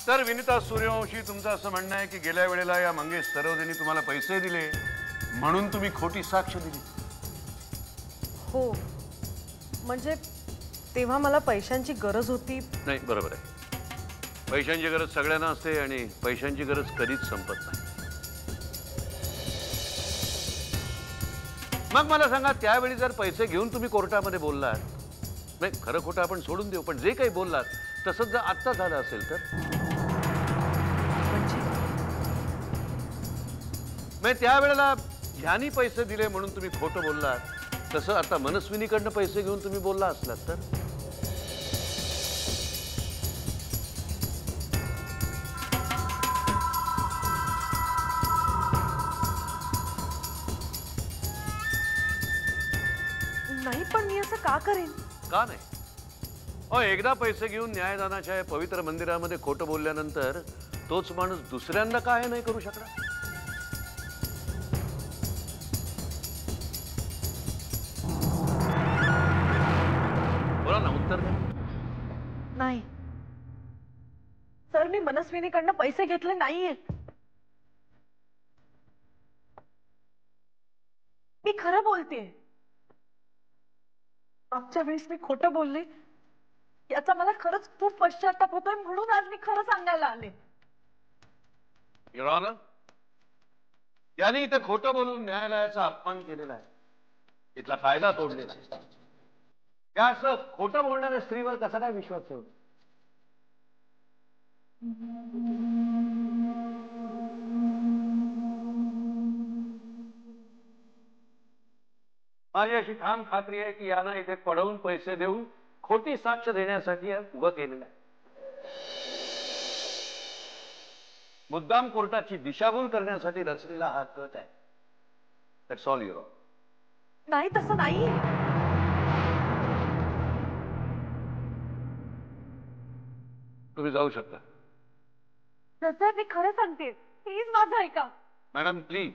तर विनिता सूर्यवंशी, तुमचं असं म्हणणं आहे की गेल्या वेळेला या मंगेश तरवदेनी तुम्हाला पैसे दिले म्हणून तुम्ही खोटी साक्ष दिली? हो, म्हणजे तेव्हा मला पैशांची गरज होती. नाही, बरोबर आहे. पैशांची गरज सगळ्यांना असते आणि पैशांची गरज कधीच संपत नाही. मग मला सांगा, त्यावेळी जर पैसे घेऊन तुम्ही कोर्टामध्ये बोललात, नाही खरं खोटं आपण सोडून देऊ, पण जे काही बोललात तसंच जर आत्ता झालं असेल तर? म्हणजे त्यावेळेला ह्यानी पैसे दिले म्हणून तुम्ही खोटं बोललात, तसं आता मनस्विनीकडनं पैसे घेऊन तुम्ही बोलला असलात तर? नाही, पण मी असं का करेन? का नाही? एकदा पैसे घेऊन न्यायदानाच्या या पवित्र मंदिरामध्ये खोटं बोलल्यानंतर तोच माणूस दुसऱ्यांदा काय नाही करू शकणार? बोला ना, उत्तर द्या. नाही सर, मी मनस्विनीकडनं पैसे घेतले नाहीये. मी खरं बोलतेय. मागच्या वेळेस मी खोटं बोलले, याचा मला खरंच खूप पश्चाताप होतोय, म्हणून आज मी खरं सांगायला आले. युअर ऑनर, यांनी इथे खोटं बोलून न्यायालयाचा अपमान केलेला आहे, इथला कायदा तोडलेला आहे. या असं खोटं बोलणाऱ्या स्त्रीवर कसा काय विश्वास ठेवतो? माझी अशी ठाम खात्री आहे की यानं इथे पडवून पैसे देऊन खोटी साक्ष देण्यासाठी उभं केलेलं आहे. मुद्दाम कोर्टाची दिशाभूल करण्यासाठी रचलेला हा कट आहे. That's all your honour. नाही, तसं नाही. तुम्ही जाऊ शकता. सर, मी खरं सांगते, प्लीज माझं ऐका. Madam please.